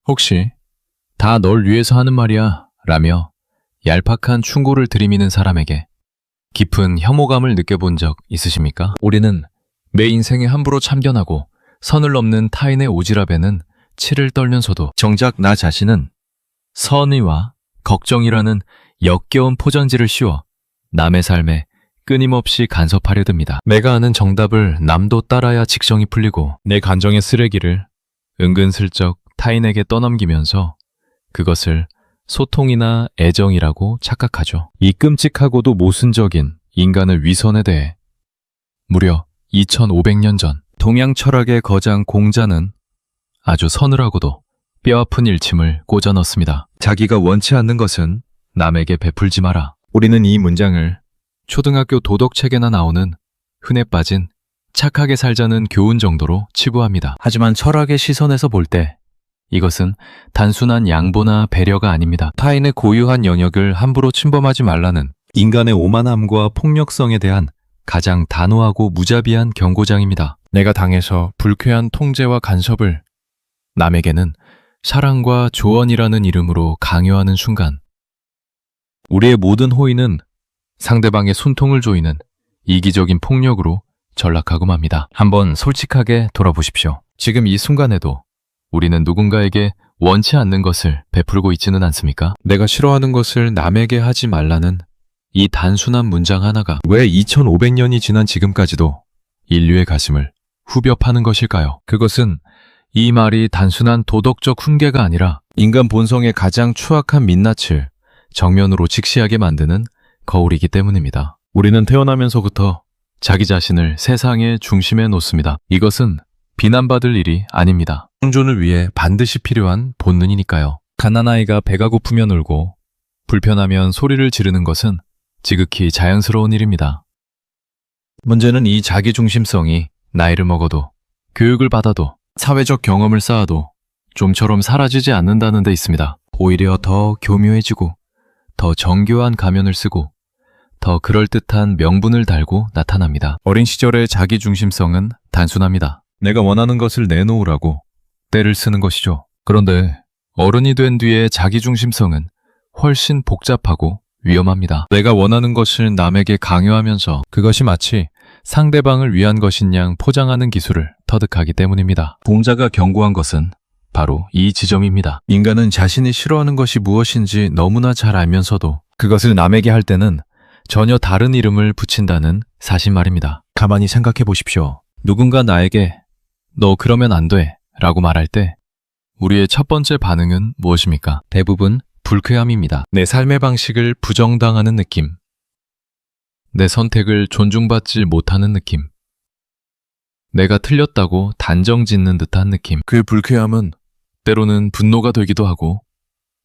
혹시 다 널 위해서 하는 말이야 라며 얄팍한 충고를 들이미는 사람에게 깊은 혐오감을 느껴본 적 있으십니까? 우리는 내 인생에 함부로 참견하고 선을 넘는 타인의 오지랖에는 치를 떨면서도 정작 나 자신은 선의와 걱정이라는 역겨운 포장지를 씌워 남의 삶에 끊임없이 간섭하려 듭니다. 내가 아는 정답을 남도 따라야 직성이 풀리고 내 감정의 쓰레기를 은근슬쩍 타인에게 떠넘기면서 그것을 소통이나 애정이라고 착각하죠. 이 끔찍하고도 모순적인 인간의 위선에 대해 무려 2500년 전 동양 철학의 거장 공자는 아주 서늘하고도 뼈아픈 일침을 꽂아 넣습니다. 자기가 원치 않는 것은 남에게 베풀지 마라. 우리는 이 문장을 초등학교 도덕책에나 나오는 흔해 빠진 착하게 살자는 교훈 정도로 치부합니다. 하지만 철학의 시선에서 볼 때 이것은 단순한 양보나 배려가 아닙니다. 타인의 고유한 영역을 함부로 침범하지 말라는 인간의 오만함과 폭력성에 대한 가장 단호하고 무자비한 경고장입니다. 내가 당해서 불쾌한 통제와 간섭을 남에게는 사랑과 조언이라는 이름으로 강요하는 순간 우리의 모든 호의는 상대방의 숨통을 조이는 이기적인 폭력으로 전락하고 맙니다. 한번 솔직하게 돌아보십시오. 지금 이 순간에도 우리는 누군가에게 원치 않는 것을 베풀고 있지는 않습니까? 내가 싫어하는 것을 남에게 하지 말라는 이 단순한 문장 하나가 왜 2500년이 지난 지금까지도 인류의 가슴을 후벼 파는 것일까요? 그것은 이 말이 단순한 도덕적 훈계가 아니라 인간 본성의 가장 추악한 민낯을 정면으로 직시하게 만드는 거울이기 때문입니다. 우리는 태어나면서부터 자기 자신을 세상의 중심에 놓습니다. 이것은 비난받을 일이 아닙니다. 생존을 위해 반드시 필요한 본능이니까요. 갓난아이가 배가 고프면 울고 불편하면 소리를 지르는 것은 지극히 자연스러운 일입니다. 문제는 이 자기중심성이 나이를 먹어도 교육을 받아도 사회적 경험을 쌓아도 좀처럼 사라지지 않는다는 데 있습니다. 오히려 더 교묘해지고 더 정교한 가면을 쓰고 더 그럴듯한 명분을 달고 나타납니다. 어린 시절의 자기중심성은 단순합니다. 내가 원하는 것을 내놓으라고 때를 쓰는 것이죠. 그런데 어른이 된 뒤의 자기중심성은 훨씬 복잡하고 위험합니다. 내가 원하는 것을 남에게 강요하면서 그것이 마치 상대방을 위한 것인 양 포장하는 기술을 터득하기 때문입니다. 공자가 경고한 것은 바로 이 지점입니다. 인간은 자신이 싫어하는 것이 무엇인지 너무나 잘 알면서도 그것을 남에게 할 때는 전혀 다른 이름을 붙인다는 사실 말입니다. 가만히 생각해 보십시오. 누군가 나에게 너 그러면 안 돼 라고 말할 때 우리의 첫 번째 반응은 무엇입니까? 대부분 불쾌함입니다. 내 삶의 방식을 부정당하는 느낌, 내 선택을 존중받지 못하는 느낌, 내가 틀렸다고 단정짓는 듯한 느낌. 그 불쾌함은 때로는 분노가 되기도 하고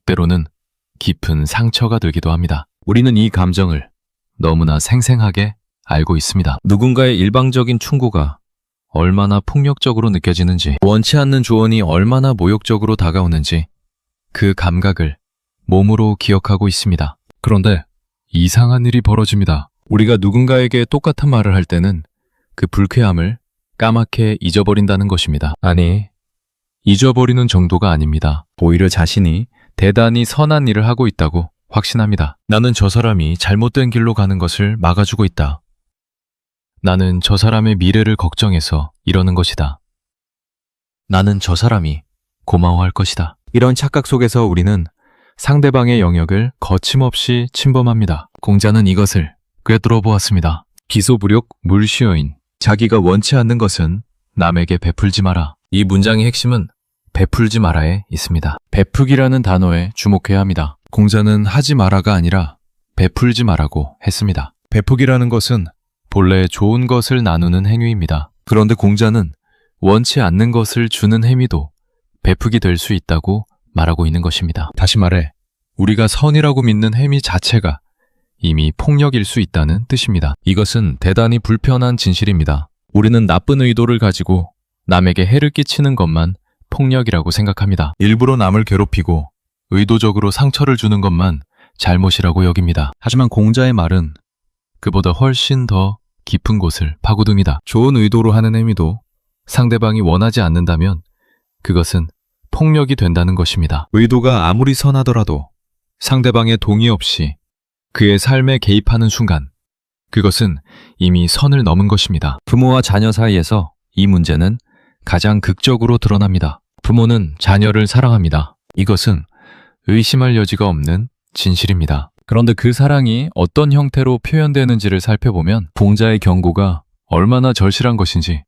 때로는 깊은 상처가 되기도 합니다. 우리는 이 감정을 너무나 생생하게 알고 있습니다. 누군가의 일방적인 충고가 얼마나 폭력적으로 느껴지는지, 원치 않는 조언이 얼마나 모욕적으로 다가오는지 그 감각을 몸으로 기억하고 있습니다. 그런데 이상한 일이 벌어집니다. 우리가 누군가에게 똑같은 말을 할 때는 그 불쾌함을 까맣게 잊어버린다는 것입니다. 아니, 잊어버리는 정도가 아닙니다. 오히려 자신이 대단히 선한 일을 하고 있다고 확신합니다. 나는 저 사람이 잘못된 길로 가는 것을 막아주고 있다. 나는 저 사람의 미래를 걱정해서 이러는 것이다. 나는 저 사람이 고마워할 것이다. 이런 착각 속에서 우리는 상대방의 영역을 거침없이 침범합니다. 공자는 이것을 꿰뚫어 보았습니다. 기소부력 물시여인. 자기가 원치 않는 것은 남에게 베풀지 마라. 이 문장의 핵심은 베풀지 마라에 있습니다. 베푸기라는 단어에 주목해야 합니다. 공자는 하지 마라가 아니라 베풀지 마라고 했습니다. 베푸기라는 것은 본래 좋은 것을 나누는 행위입니다. 그런데 공자는 원치 않는 것을 주는 행위도 베푸기 될 수 있다고 말하고 있는 것입니다. 다시 말해 우리가 선이라고 믿는 행위 자체가 이미 폭력일 수 있다는 뜻입니다. 이것은 대단히 불편한 진실입니다. 우리는 나쁜 의도를 가지고 남에게 해를 끼치는 것만 폭력이라고 생각합니다. 일부러 남을 괴롭히고 의도적으로 상처를 주는 것만 잘못이라고 여깁니다. 하지만 공자의 말은 그보다 훨씬 더 깊은 곳을 파고듭니다. 좋은 의도로 하는 행위도 상대방이 원하지 않는다면 그것은 폭력이 된다는 것입니다. 의도가 아무리 선하더라도 상대방의 동의 없이 그의 삶에 개입하는 순간 그것은 이미 선을 넘은 것입니다. 부모와 자녀 사이에서 이 문제는 가장 극적으로 드러납니다. 부모는 자녀를 사랑합니다. 이것은 의심할 여지가 없는 진실입니다. 그런데 그 사랑이 어떤 형태로 표현되는지를 살펴보면 봉자의 경고가 얼마나 절실한 것인지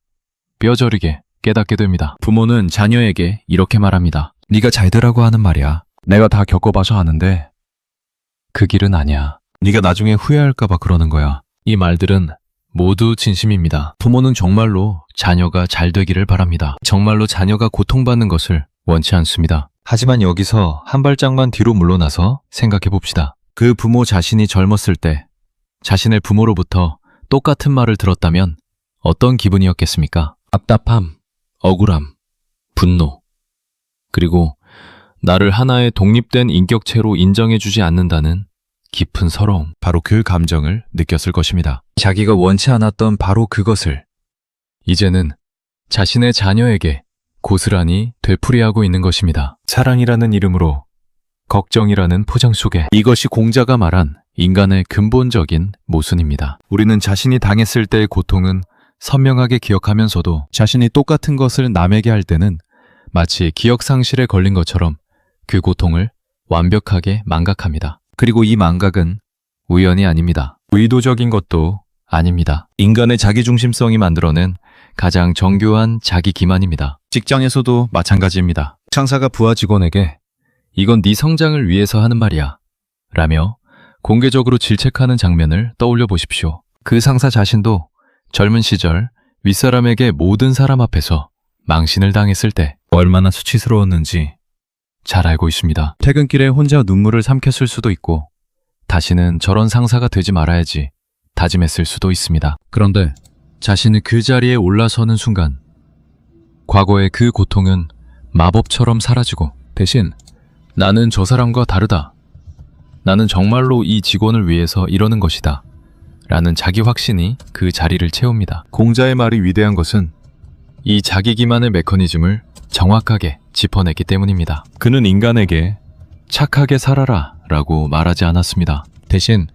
뼈저리게 깨닫게 됩니다. 부모는 자녀에게 이렇게 말합니다. 네가 잘 되라고 하는 말이야. 내가 다 겪어봐서 아는데 그 길은 아니야. 네가 나중에 후회할까 봐 그러는 거야. 이 말들은 모두 진심입니다. 부모는 정말로 자녀가 잘 되기를 바랍니다. 정말로 자녀가 고통받는 것을 원치 않습니다. 하지만 여기서 한 발짝만 뒤로 물러나서 생각해 봅시다. 그 부모 자신이 젊었을 때 자신의 부모로부터 똑같은 말을 들었다면 어떤 기분이었겠습니까? 답답함, 억울함, 분노, 그리고 나를 하나의 독립된 인격체로 인정해주지 않는다는 깊은 서러움, 바로 그 감정을 느꼈을 것입니다. 자기가 원치 않았던 바로 그것을 이제는 자신의 자녀에게 고스란히 되풀이하고 있는 것입니다. 사랑이라는 이름으로 걱정이라는 포장 속에 이것이 공자가 말한 인간의 근본적인 모순입니다. 우리는 자신이 당했을 때의 고통은 선명하게 기억하면서도 자신이 똑같은 것을 남에게 할 때는 마치 기억 상실에 걸린 것처럼 그 고통을 완벽하게 망각합니다. 그리고 이 망각은 우연이 아닙니다. 의도적인 것도 아닙니다. 인간의 자기중심성이 만들어낸 가장 정교한 자기 기만입니다. 직장에서도 마찬가지입니다. 상사가 부하 직원에게 이건 네 성장을 위해서 하는 말이야 라며 공개적으로 질책하는 장면을 떠올려 보십시오. 그 상사 자신도 젊은 시절 윗사람에게 모든 사람 앞에서 망신을 당했을 때 얼마나 수치스러웠는지 잘 알고 있습니다. 퇴근길에 혼자 눈물을 삼켰을 수도 있고 다시는 저런 상사가 되지 말아야지 다짐했을 수도 있습니다. 그런데 자신이 그 자리에 올라서는 순간 과거의 그 고통은 마법처럼 사라지고 대신 나는 저 사람과 다르다. 나는 정말로 이 직원을 위해서 이러는 것이다. 라는 자기 확신이 그 자리를 채웁니다. 공자의 말이 위대한 것은 이 자기 기만의 메커니즘을 정확하게 짚어냈기 때문입니다. 그는 인간에게 착하게 살아라 라고 말하지 않았습니다. 대신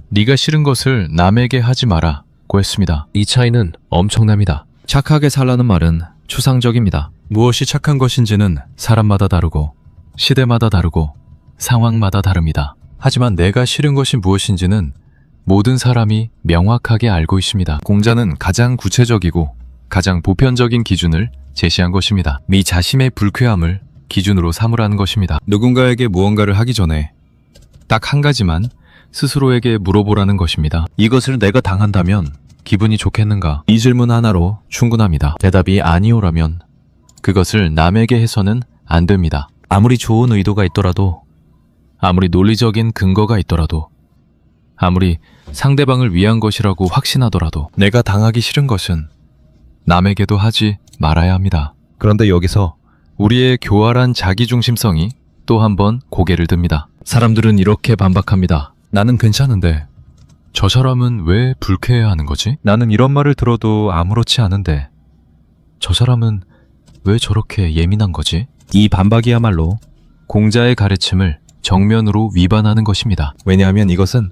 네가 싫은 것을 남에게 하지 마라고 했습니다. 이 차이는 엄청납니다. 착하게 살라는 말은 추상적입니다. 무엇이 착한 것인지는 사람마다 다르고 시대마다 다르고 상황마다 다릅니다. 하지만 내가 싫은 것이 무엇인지는 모든 사람이 명확하게 알고 있습니다. 공자는 가장 구체적이고 가장 보편적인 기준을 제시한 것입니다. 미 자신의 불쾌함을 기준으로 삼으라는 것입니다. 누군가에게 무언가를 하기 전에 딱 한 가지만 스스로에게 물어보라는 것입니다. 이것을 내가 당한다면 기분이 좋겠는가? 이 질문 하나로 충분합니다. 대답이 아니오라면 그것을 남에게 해서는 안 됩니다. 아무리 좋은 의도가 있더라도, 아무리 논리적인 근거가 있더라도, 아무리 상대방을 위한 것이라고 확신하더라도 내가 당하기 싫은 것은 남에게도 하지 말아야 합니다. 그런데 여기서 우리의 교활한 자기중심성이 또 한 번 고개를 듭니다. 사람들은 이렇게 반박합니다. 나는 괜찮은데 저 사람은 왜 불쾌해하는 거지? 나는 이런 말을 들어도 아무렇지 않은데 저 사람은 왜 저렇게 예민한 거지? 이 반박이야말로 공자의 가르침을 정면으로 위반하는 것입니다. 왜냐하면 이것은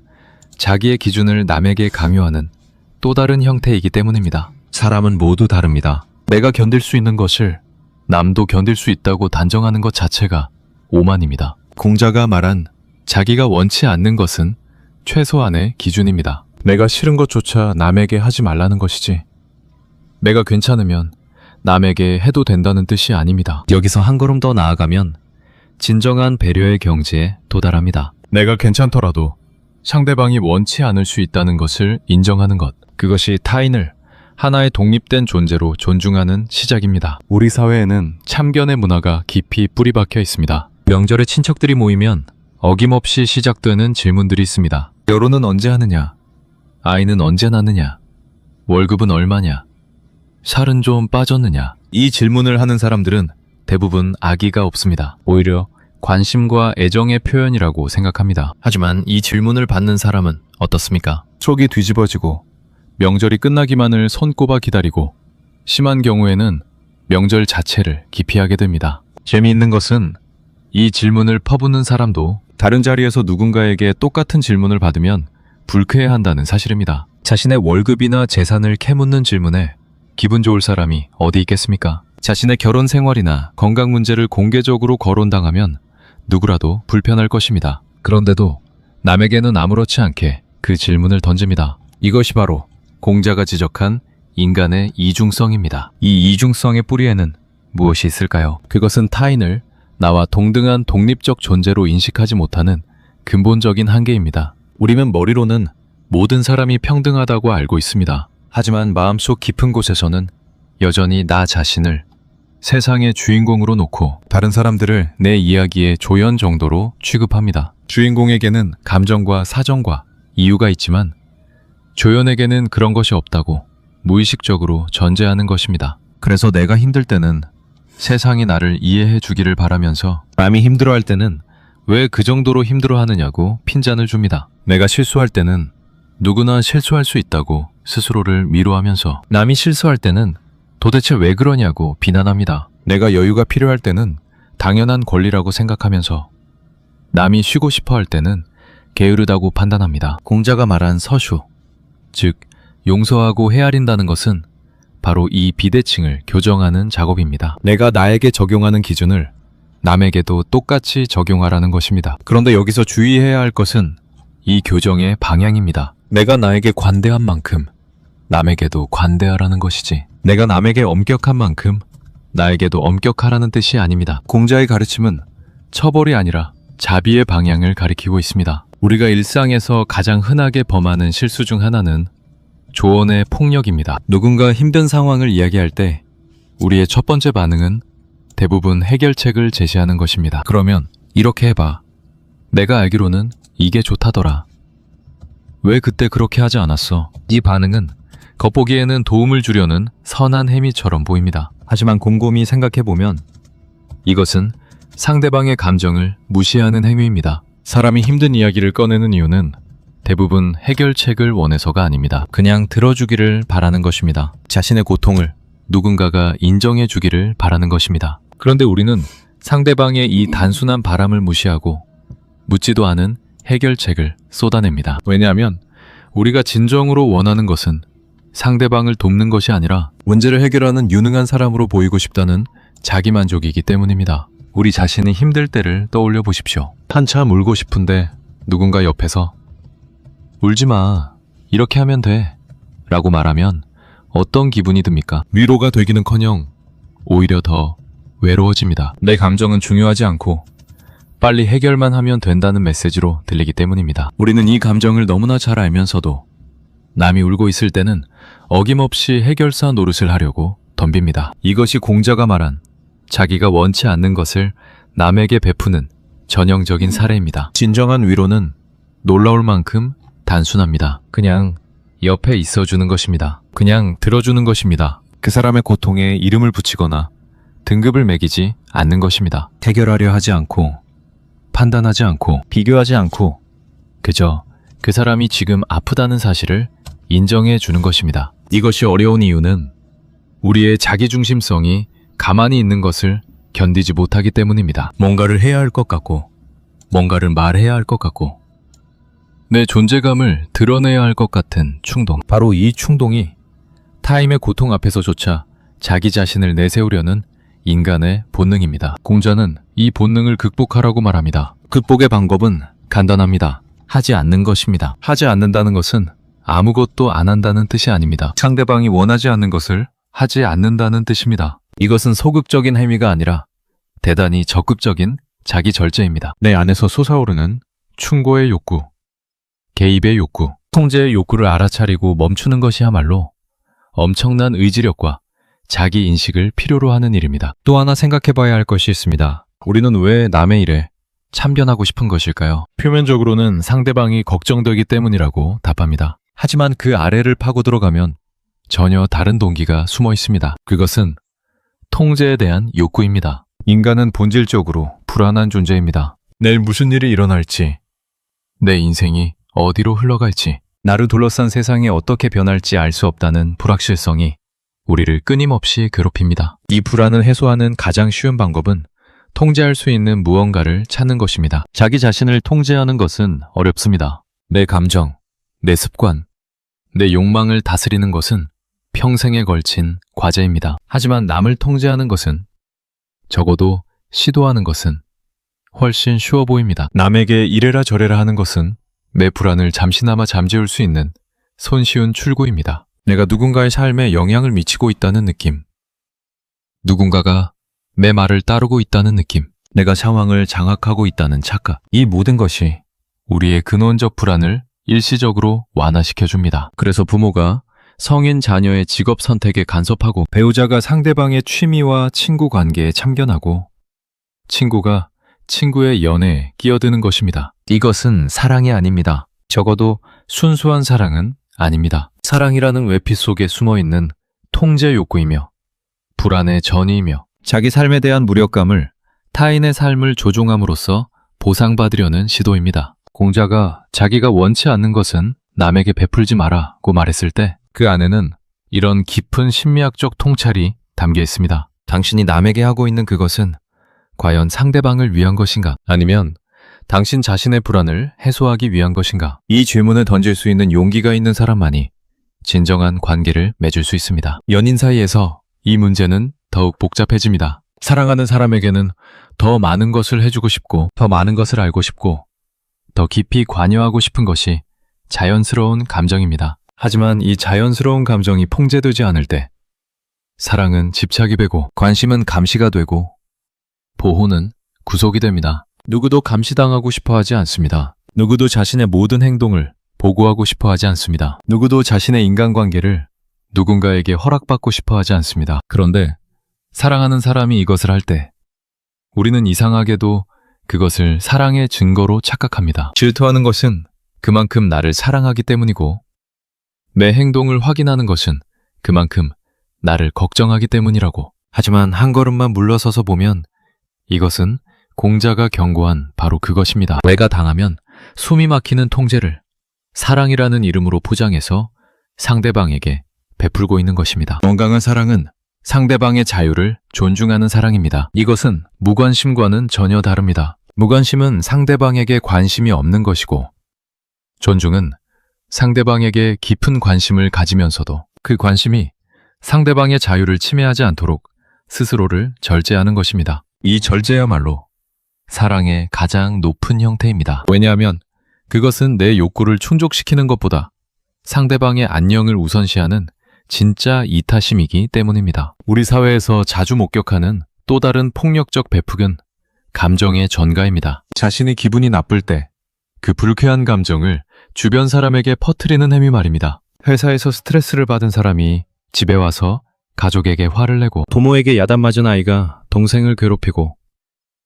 자기의 기준을 남에게 강요하는 또 다른 형태이기 때문입니다. 사람은 모두 다릅니다. 내가 견딜 수 있는 것을 남도 견딜 수 있다고 단정하는 것 자체가 오만입니다. 공자가 말한 자기가 원치 않는 것은 최소한의 기준입니다. 내가 싫은 것조차 남에게 하지 말라는 것이지 내가 괜찮으면 남에게 해도 된다는 뜻이 아닙니다. 여기서 한 걸음 더 나아가면 진정한 배려의 경지에 도달합니다. 내가 괜찮더라도 상대방이 원치 않을 수 있다는 것을 인정하는 것, 그것이 타인을 하나의 독립된 존재로 존중하는 시작입니다. 우리 사회에는 참견의 문화가 깊이 뿌리박혀 있습니다. 명절에 친척들이 모이면 어김없이 시작되는 질문들이 있습니다. 결혼은 언제 하느냐? 아이는 언제 낳느냐? 월급은 얼마냐? 살은 좀 빠졌느냐? 이 질문을 하는 사람들은 대부분 악의가 없습니다. 오히려 관심과 애정의 표현이라고 생각합니다. 하지만 이 질문을 받는 사람은 어떻습니까? 속이 뒤집어지고 명절이 끝나기만을 손꼽아 기다리고 심한 경우에는 명절 자체를 기피하게 됩니다. 재미있는 것은 이 질문을 퍼붓는 사람도 다른 자리에서 누군가에게 똑같은 질문을 받으면 불쾌해한다는 사실입니다. 자신의 월급이나 재산을 캐묻는 질문에 기분 좋을 사람이 어디 있겠습니까? 자신의 결혼 생활이나 건강 문제를 공개적으로 거론당하면 누구라도 불편할 것입니다. 그런데도 남에게는 아무렇지 않게 그 질문을 던집니다. 이것이 바로 공자가 지적한 인간의 이중성입니다. 이 이중성의 뿌리에는 무엇이 있을까요? 그것은 타인을 나와 동등한 독립적 존재로 인식하지 못하는 근본적인 한계입니다. 우리는 머리로는 모든 사람이 평등하다고 알고 있습니다. 하지만 마음속 깊은 곳에서는 여전히 나 자신을 세상의 주인공으로 놓고 다른 사람들을 내 이야기의 조연 정도로 취급합니다. 주인공에게는 감정과 사정과 이유가 있지만 조연에게는 그런 것이 없다고 무의식적으로 전제하는 것입니다. 그래서 내가 힘들 때는 세상이 나를 이해해 주기를 바라면서 남이 힘들어할 때는 왜 그 정도로 힘들어하느냐고 핀잔을 줍니다. 내가 실수할 때는 누구나 실수할 수 있다고 스스로를 위로하면서 남이 실수할 때는 도대체 왜 그러냐고 비난합니다. 내가 여유가 필요할 때는 당연한 권리라고 생각하면서 남이 쉬고 싶어 할 때는 게으르다고 판단합니다. 공자가 말한 서슈, 즉 용서하고 헤아린다는 것은 바로 이 비대칭을 교정하는 작업입니다. 내가 나에게 적용하는 기준을 남에게도 똑같이 적용하라는 것입니다. 그런데 여기서 주의해야 할 것은 이 교정의 방향입니다. 내가 나에게 관대한 만큼 남에게도 관대하라는 것이지, 내가 남에게 엄격한 만큼 나에게도 엄격하라는 뜻이 아닙니다. 공자의 가르침은 처벌이 아니라 자비의 방향을 가리키고 있습니다. 우리가 일상에서 가장 흔하게 범하는 실수 중 하나는 조언의 폭력입니다. 누군가 힘든 상황을 이야기할 때 우리의 첫 번째 반응은 대부분 해결책을 제시하는 것입니다. 그러면 이렇게 해봐. 내가 알기로는 이게 좋다더라. 왜 그때 그렇게 하지 않았어? 이 반응은 겉보기에는 도움을 주려는 선한 행위처럼 보입니다. 하지만 곰곰이 생각해보면 이것은 상대방의 감정을 무시하는 행위입니다. 사람이 힘든 이야기를 꺼내는 이유는 대부분 해결책을 원해서가 아닙니다. 그냥 들어주기를 바라는 것입니다. 자신의 고통을 누군가가 인정해 주기를 바라는 것입니다. 그런데 우리는 상대방의 이 단순한 바람을 무시하고 묻지도 않은 해결책을 쏟아냅니다. 왜냐하면 우리가 진정으로 원하는 것은 상대방을 돕는 것이 아니라 문제를 해결하는 유능한 사람으로 보이고 싶다는 자기만족이기 때문입니다. 우리 자신이 힘들 때를 떠올려 보십시오. 한참 울고 싶은데 누군가 옆에서 울지 마, 이렇게 하면 돼 라고 말하면 어떤 기분이 듭니까? 위로가 되기는커녕 오히려 더 외로워집니다. 내 감정은 중요하지 않고 빨리 해결만 하면 된다는 메시지로 들리기 때문입니다. 우리는 이 감정을 너무나 잘 알면서도 남이 울고 있을 때는 어김없이 해결사 노릇을 하려고 덤빕니다. 이것이 공자가 말한 자기가 원치 않는 것을 남에게 베푸는 전형적인 사례입니다. 진정한 위로는 놀라울 만큼 단순합니다. 그냥 옆에 있어주는 것입니다. 그냥 들어주는 것입니다. 그 사람의 고통에 이름을 붙이거나 등급을 매기지 않는 것입니다. 해결하려 하지 않고 판단하지 않고 비교하지 않고 그저 그 사람이 지금 아프다는 사실을 인정해 주는 것입니다. 이것이 어려운 이유는 우리의 자기중심성이 가만히 있는 것을 견디지 못하기 때문입니다. 뭔가를 해야 할 것 같고 뭔가를 말해야 할 것 같고 내 존재감을 드러내야 할 것 같은 충동. 바로 이 충동이 타인의 고통 앞에서조차 자기 자신을 내세우려는 인간의 본능입니다. 공자는 이 본능을 극복하라고 말합니다. 극복의 방법은 간단합니다. 하지 않는 것입니다. 하지 않는다는 것은 아무것도 안 한다는 뜻이 아닙니다. 상대방이 원하지 않는 것을 하지 않는다는 뜻입니다. 이것은 소극적인 행위가 아니라 대단히 적극적인 자기 절제입니다. 내 안에서 솟아오르는 충고의 욕구, 개입의 욕구, 통제의 욕구를 알아차리고 멈추는 것이야말로 엄청난 의지력과 자기 인식을 필요로 하는 일입니다. 또 하나 생각해봐야 할 것이 있습니다. 우리는 왜 남의 일에 참견하고 싶은 것일까요? 표면적으로는 상대방이 걱정되기 때문이라고 답합니다. 하지만 그 아래를 파고 들어가면 전혀 다른 동기가 숨어 있습니다. 그것은 통제에 대한 욕구입니다. 인간은 본질적으로 불안한 존재입니다. 내일 무슨 일이 일어날지, 내 인생이 어디로 흘러갈지, 나를 둘러싼 세상이 어떻게 변할지 알 수 없다는 불확실성이 우리를 끊임없이 괴롭힙니다. 이 불안을 해소하는 가장 쉬운 방법은 통제할 수 있는 무언가를 찾는 것입니다. 자기 자신을 통제하는 것은 어렵습니다. 내 감정, 내 습관, 내 욕망을 다스리는 것은 평생에 걸친 과제입니다. 하지만 남을 통제하는 것은, 적어도 시도하는 것은 훨씬 쉬워 보입니다. 남에게 이래라 저래라 하는 것은 내 불안을 잠시나마 잠재울 수 있는 손쉬운 출구입니다. 내가 누군가의 삶에 영향을 미치고 있다는 느낌. 누군가가 내 말을 따르고 있다는 느낌. 내가 상황을 장악하고 있다는 착각. 이 모든 것이 우리의 근원적 불안을 일시적으로 완화시켜줍니다. 그래서 부모가 성인 자녀의 직업 선택에 간섭하고, 배우자가 상대방의 취미와 친구 관계에 참견하고, 친구가 친구의 연애에 끼어드는 것입니다. 이것은 사랑이 아닙니다. 적어도 순수한 사랑은 아닙니다. 사랑이라는 외피 속에 숨어있는 통제 욕구이며 불안의 전이이며 자기 삶에 대한 무력감을 타인의 삶을 조종함으로써 보상받으려는 시도입니다. 공자가 자기가 원치 않는 것은 남에게 베풀지 마라고 말했을 때 그 안에는 이런 깊은 심리학적 통찰이 담겨 있습니다. 당신이 남에게 하고 있는 그것은 과연 상대방을 위한 것인가? 아니면 당신 자신의 불안을 해소하기 위한 것인가? 이 질문을 던질 수 있는 용기가 있는 사람만이 진정한 관계를 맺을 수 있습니다. 연인 사이에서 이 문제는 더욱 복잡해집니다. 사랑하는 사람에게는 더 많은 것을 해주고 싶고, 더 많은 것을 알고 싶고, 더 깊이 관여하고 싶은 것이 자연스러운 감정입니다. 하지만 이 자연스러운 감정이 통제되지 않을 때 사랑은 집착이 되고, 관심은 감시가 되고, 보호는 구속이 됩니다. 누구도 감시당하고 싶어 하지 않습니다. 누구도 자신의 모든 행동을 보고하고 싶어 하지 않습니다. 누구도 자신의 인간관계를 누군가에게 허락받고 싶어 하지 않습니다. 그런데 사랑하는 사람이 이것을 할 때 우리는 이상하게도 그것을 사랑의 증거로 착각합니다. 질투하는 것은 그만큼 나를 사랑하기 때문이고, 내 행동을 확인하는 것은 그만큼 나를 걱정하기 때문이라고. 하지만 한 걸음만 물러서서 보면 이것은 공자가 경고한 바로 그것입니다. 내가 당하면 숨이 막히는 통제를 사랑이라는 이름으로 포장해서 상대방에게 베풀고 있는 것입니다. 건강한 사랑은 상대방의 자유를 존중하는 사랑입니다. 이것은 무관심과는 전혀 다릅니다. 무관심은 상대방에게 관심이 없는 것이고, 존중은 상대방에게 깊은 관심을 가지면서도 그 관심이 상대방의 자유를 침해하지 않도록 스스로를 절제하는 것입니다. 이 절제야말로 사랑의 가장 높은 형태입니다. 왜냐하면 그것은 내 욕구를 충족시키는 것보다 상대방의 안녕을 우선시하는 진짜 이타심이기 때문입니다. 우리 사회에서 자주 목격하는 또 다른 폭력적 배폭은 감정의 전가입니다. 자신이 기분이 나쁠 때 그 불쾌한 감정을 주변 사람에게 퍼뜨리는 행위 말입니다. 회사에서 스트레스를 받은 사람이 집에 와서 가족에게 화를 내고, 부모에게 야단맞은 아이가 동생을 괴롭히고,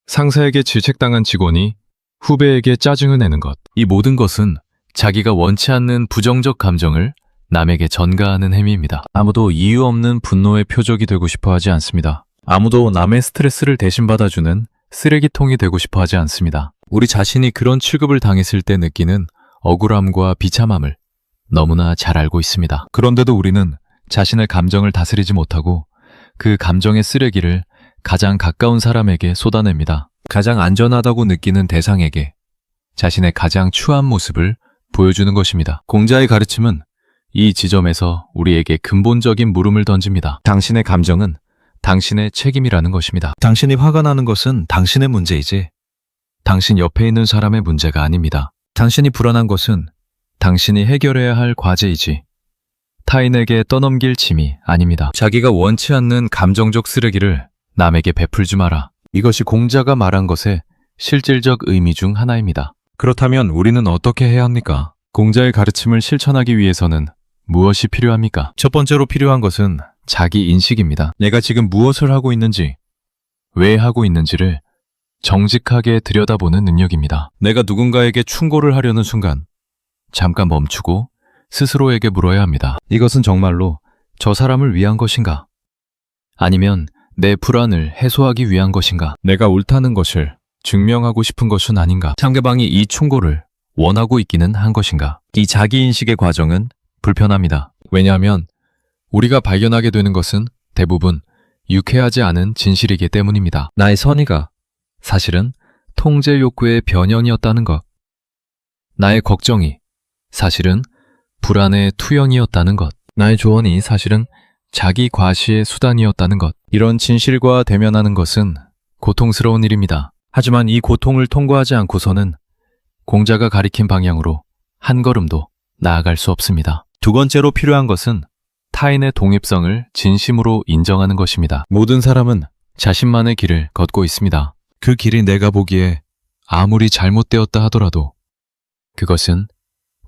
상사에게 질책당한 직원이 후배에게 짜증을 내는 것. 이 모든 것은 자기가 원치 않는 부정적 감정을 남에게 전가하는 행위입니다. 아무도 이유 없는 분노의 표적이 되고 싶어 하지 않습니다. 아무도 남의 스트레스를 대신 받아주는 쓰레기통이 되고 싶어 하지 않습니다. 우리 자신이 그런 취급을 당했을 때 느끼는 억울함과 비참함을 너무나 잘 알고 있습니다. 그런데도 우리는 자신의 감정을 다스리지 못하고 그 감정의 쓰레기를 가장 가까운 사람에게 쏟아냅니다. 가장 안전하다고 느끼는 대상에게 자신의 가장 추한 모습을 보여주는 것입니다. 공자의 가르침은 이 지점에서 우리에게 근본적인 물음을 던집니다. 당신의 감정은 당신의 책임이라는 것입니다. 당신이 화가 나는 것은 당신의 문제이지 당신 옆에 있는 사람의 문제가 아닙니다. 당신이 불안한 것은 당신이 해결해야 할 과제이지 타인에게 떠넘길 짐이 아닙니다. 자기가 원치 않는 감정적 쓰레기를 남에게 베풀지 마라. 이것이 공자가 말한 것의 실질적 의미 중 하나입니다. 그렇다면 우리는 어떻게 해야 합니까? 공자의 가르침을 실천하기 위해서는 무엇이 필요합니까? 첫 번째로 필요한 것은 자기 인식입니다. 내가 지금 무엇을 하고 있는지, 왜 하고 있는지를 정직하게 들여다보는 능력입니다. 내가 누군가에게 충고를 하려는 순간 잠깐 멈추고 스스로에게 물어야 합니다. 이것은 정말로 저 사람을 위한 것인가? 아니면 내 불안을 해소하기 위한 것인가? 내가 옳다는 것을 증명하고 싶은 것은 아닌가? 상대방이 이 충고를 원하고 있기는 한 것인가? 이 자기인식의 과정은 불편합니다. 왜냐하면 우리가 발견하게 되는 것은 대부분 유쾌하지 않은 진실이기 때문입니다. 나의 선의가 사실은 통제 욕구의 변형이었다는 것. 나의 걱정이 사실은 불안의 투영이었다는 것. 나의 조언이 사실은 자기 과시의 수단이었다는 것. 이런 진실과 대면하는 것은 고통스러운 일입니다. 하지만 이 고통을 통과하지 않고서는 공자가 가리킨 방향으로 한 걸음도 나아갈 수 없습니다. 두 번째로 필요한 것은 타인의 독립성을 진심으로 인정하는 것입니다. 모든 사람은 자신만의 길을 걷고 있습니다. 그 길이 내가 보기에 아무리 잘못되었다 하더라도 그것은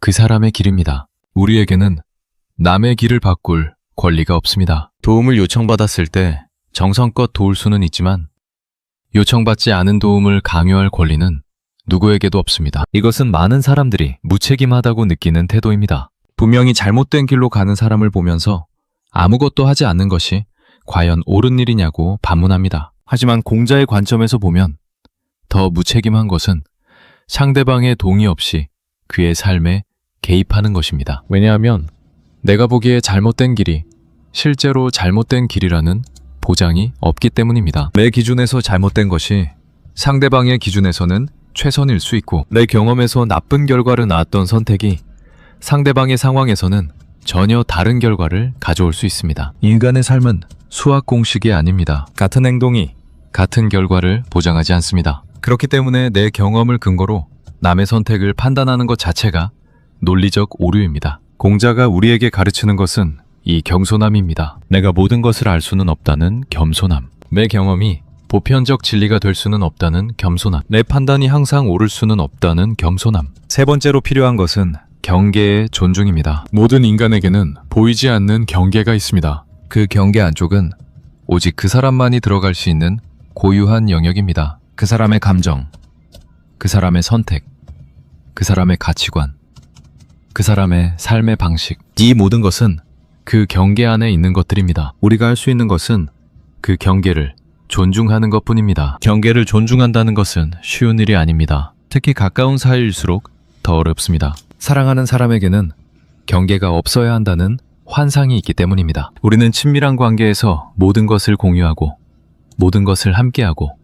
그 사람의 길입니다. 우리에게는 남의 길을 바꿀 권리가 없습니다. 도움을 요청받았을 때 정성껏 도울 수는 있지만 요청받지 않은 도움을 강요할 권리는 누구에게도 없습니다. 이것은 많은 사람들이 무책임하다고 느끼는 태도입니다. 분명히 잘못된 길로 가는 사람을 보면서 아무것도 하지 않는 것이 과연 옳은 일이냐고 반문합니다. 하지만 공자의 관점에서 보면 더 무책임한 것은 상대방의 동의 없이 그의 삶에 개입하는 것입니다. 왜냐하면 내가 보기에 잘못된 길이 실제로 잘못된 길이라는 보장이 없기 때문입니다. 내 기준에서 잘못된 것이 상대방의 기준에서는 최선일 수 있고, 내 경험에서 나쁜 결과를 낳았던 선택이 상대방의 상황에서는 전혀 다른 결과를 가져올 수 있습니다. 인간의 삶은 수학 공식이 아닙니다. 같은 행동이 같은 결과를 보장하지 않습니다. 그렇기 때문에 내 경험을 근거로 남의 선택을 판단하는 것 자체가 논리적 오류입니다. 공자가 우리에게 가르치는 것은 이 겸손함입니다. 내가 모든 것을 알 수는 없다는 겸손함. 내 경험이 보편적 진리가 될 수는 없다는 겸손함. 내 판단이 항상 옳을 수는 없다는 겸손함. 세 번째로 필요한 것은 경계의 존중입니다. 모든 인간에게는 보이지 않는 경계가 있습니다. 그 경계 안쪽은 오직 그 사람만이 들어갈 수 있는 고유한 영역입니다. 그 사람의 감정, 그 사람의 선택, 그 사람의 가치관, 그 사람의 삶의 방식. 이 모든 것은 그 경계 안에 있는 것들입니다. 우리가 할 수 있는 것은 그 경계를 존중하는 것뿐입니다. 경계를 존중한다는 것은 쉬운 일이 아닙니다. 특히 가까운 사이일수록 더 어렵습니다. 사랑하는 사람에게는 경계가 없어야 한다는 환상이 있기 때문입니다. 우리는 친밀한 관계에서 모든 것을 공유하고 모든 것을 함께하고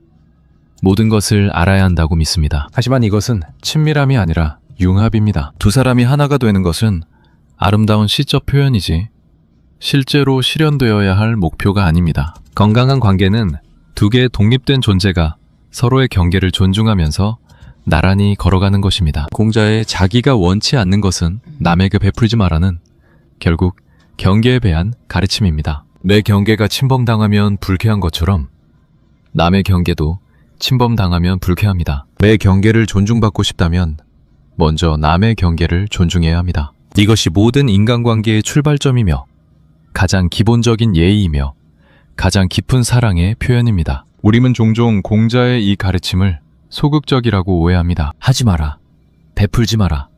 모든 것을 알아야 한다고 믿습니다. 하지만 이것은 친밀함이 아니라 융합입니다. 두 사람이 하나가 되는 것은 아름다운 시적 표현이지 실제로 실현되어야 할 목표가 아닙니다. 건강한 관계는 두 개의 독립된 존재가 서로의 경계를 존중하면서 나란히 걸어가는 것입니다. 공자의 자기가 원치 않는 것은 남에게 베풀지 마라는 결국 경계에 대한 가르침입니다. 내 경계가 침범당하면 불쾌한 것처럼 남의 경계도 침범당하면 불쾌합니다. 내 경계를 존중받고 싶다면 먼저 남의 경계를 존중해야 합니다. 이것이 모든 인간관계의 출발점이며 가장 기본적인 예의이며 가장 깊은 사랑의 표현입니다. 우리는 종종 공자의 이 가르침을 소극적이라고 오해합니다. 하지 마라, 베풀지 마라,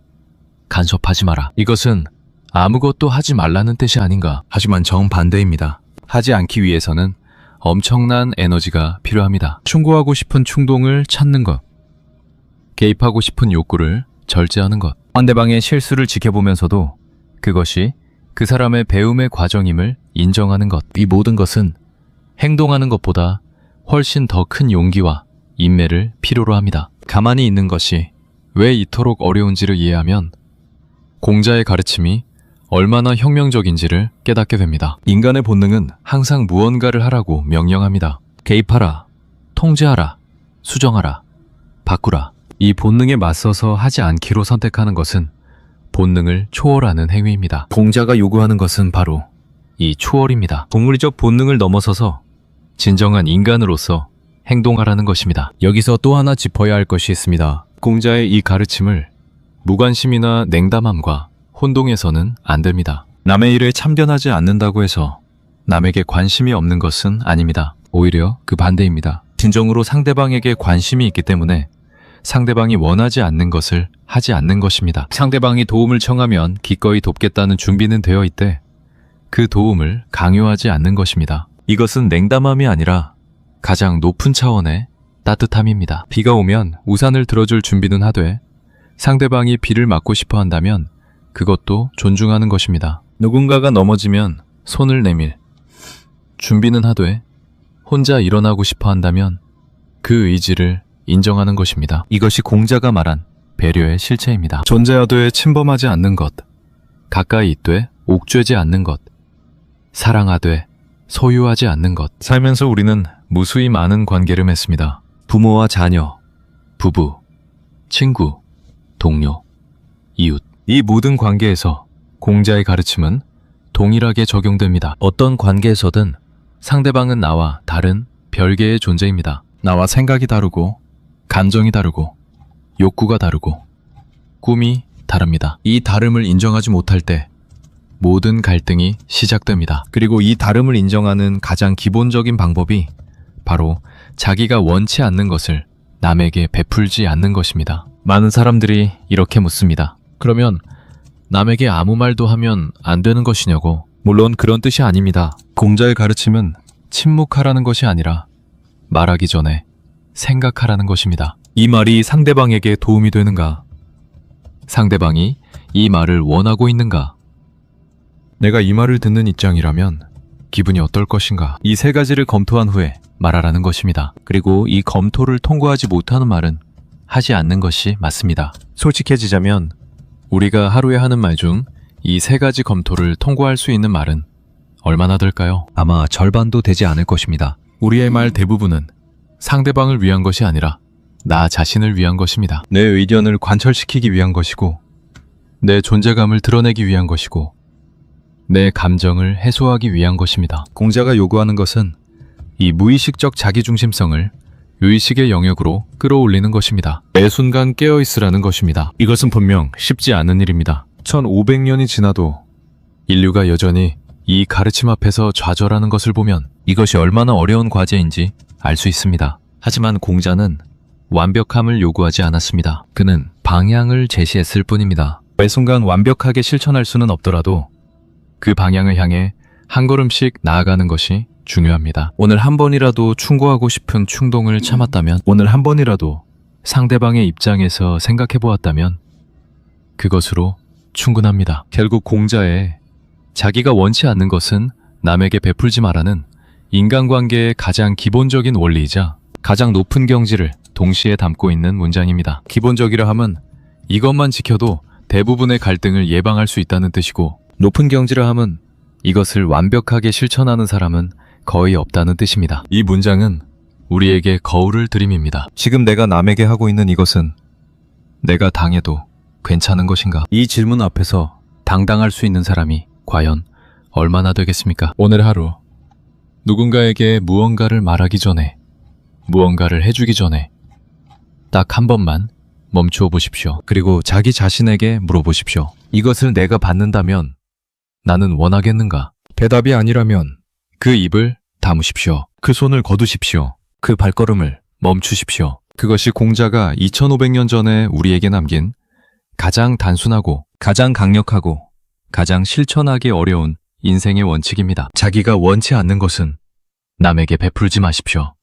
간섭하지 마라. 이것은 아무것도 하지 말라는 뜻이 아닌가. 하지만 정반대입니다. 하지 않기 위해서는 엄청난 에너지가 필요합니다. 충고하고 싶은 충동을 찾는 것, 개입하고 싶은 욕구를 절제하는 것, 상대방의 실수를 지켜보면서도 그것이 그 사람의 배움의 과정임을 인정하는 것. 이 모든 것은 행동하는 것보다 훨씬 더 큰 용기와 인내를 필요로 합니다. 가만히 있는 것이 왜 이토록 어려운지를 이해하면 공자의 가르침이 얼마나 혁명적인지를 깨닫게 됩니다. 인간의 본능은 항상 무언가를 하라고 명령합니다. 개입하라, 통제하라, 수정하라, 바꾸라. 이 본능에 맞서서 하지 않기로 선택하는 것은 본능을 초월하는 행위입니다. 공자가 요구하는 것은 바로 이 초월입니다. 동물적 본능을 넘어서서 진정한 인간으로서 행동하라는 것입니다. 여기서 또 하나 짚어야 할 것이 있습니다. 공자의 이 가르침을 무관심이나 냉담함과 혼동해서는 안 됩니다. 남의 일에 참견하지 않는다고 해서 남에게 관심이 없는 것은 아닙니다. 오히려 그 반대입니다. 진정으로 상대방에게 관심이 있기 때문에 상대방이 원하지 않는 것을 하지 않는 것입니다. 상대방이 도움을 청하면 기꺼이 돕겠다는 준비는 되어 있되 그 도움을 강요하지 않는 것입니다. 이것은 냉담함이 아니라 가장 높은 차원의 따뜻함입니다. 비가 오면 우산을 들어줄 준비는 하되 상대방이 비를 맞고 싶어 한다면 그것도 존중하는 것입니다. 누군가가 넘어지면 손을 내밀 준비는 하되 혼자 일어나고 싶어 한다면 그 의지를 인정하는 것입니다. 이것이 공자가 말한 배려의 실체입니다. 존재하되 침범하지 않는 것, 가까이 있되 옥죄지 않는 것, 사랑하되 소유하지 않는 것. 살면서 우리는 무수히 많은 관계를 맺습니다. 부모와 자녀, 부부, 친구, 동료, 이웃. 이 모든 관계에서 공자의 가르침은 동일하게 적용됩니다. 어떤 관계에서든 상대방은 나와 다른 별개의 존재입니다. 나와 생각이 다르고, 감정이 다르고, 욕구가 다르고, 꿈이 다릅니다. 이 다름을 인정하지 못할 때 모든 갈등이 시작됩니다. 그리고 이 다름을 인정하는 가장 기본적인 방법이 바로 자기가 원치 않는 것을 남에게 베풀지 않는 것입니다. 많은 사람들이 이렇게 묻습니다. 그러면 남에게 아무 말도 하면 안 되는 것이냐고. 물론 그런 뜻이 아닙니다. 공자의 가르침은 침묵하라는 것이 아니라 말하기 전에 생각하라는 것입니다. 이 말이 상대방에게 도움이 되는가? 상대방이 이 말을 원하고 있는가? 내가 이 말을 듣는 입장이라면 기분이 어떨 것인가? 이 세 가지를 검토한 후에 말하라는 것입니다. 그리고 이 검토를 통과하지 못하는 말은 하지 않는 것이 맞습니다. 솔직해지자면 우리가 하루에 하는 말 중 이 세 가지 검토를 통과할 수 있는 말은 얼마나 될까요? 아마 절반도 되지 않을 것입니다. 우리의 말 대부분은 상대방을 위한 것이 아니라 나 자신을 위한 것입니다. 내 의견을 관철시키기 위한 것이고, 내 존재감을 드러내기 위한 것이고, 내 감정을 해소하기 위한 것입니다. 공자가 요구하는 것은 이 무의식적 자기중심성을 유의식의 영역으로 끌어올리는 것입니다. 매 순간 깨어있으라는 것입니다. 이것은 분명 쉽지 않은 일입니다. 1500년이 지나도 인류가 여전히 이 가르침 앞에서 좌절하는 것을 보면 이것이 얼마나 어려운 과제인지 알 수 있습니다. 하지만 공자는 완벽함을 요구하지 않았습니다. 그는 방향을 제시했을 뿐입니다. 매 순간 완벽하게 실천할 수는 없더라도 그 방향을 향해 한 걸음씩 나아가는 것이 중요합니다. 오늘 한 번이라도 충고하고 싶은 충동을 참았다면, 오늘 한 번이라도 상대방의 입장에서 생각해 보았다면 그것으로 충분합니다. 결국 공자의 자기가 원치 않는 것은 남에게 베풀지 말라는 인간관계의 가장 기본적인 원리이자 가장 높은 경지를 동시에 담고 있는 문장입니다. 기본적이라 함은 이것만 지켜도 대부분의 갈등을 예방할 수 있다는 뜻이고, 높은 경지라 함은 이것을 완벽하게 실천하는 사람은 거의 없다는 뜻입니다. 이 문장은 우리에게 거울을 들이밉니다. 지금 내가 남에게 하고 있는 이것은 내가 당해도 괜찮은 것인가? 이 질문 앞에서 당당할 수 있는 사람이 과연 얼마나 되겠습니까? 오늘 하루 누군가에게 무언가를 말하기 전에, 무언가를 해주기 전에 딱 한 번만 멈추어 보십시오. 그리고 자기 자신에게 물어보십시오. 이것을 내가 받는다면 나는 원하겠는가? 대답이 아니라면 그 입을 다무십시오. 그 손을 거두십시오. 그 발걸음을 멈추십시오. 그것이 공자가 2500년 전에 우리에게 남긴 가장 단순하고 가장 강력하고 가장 실천하기 어려운 인생의 원칙입니다. 자기가 원치 않는 것은 남에게 베풀지 마십시오.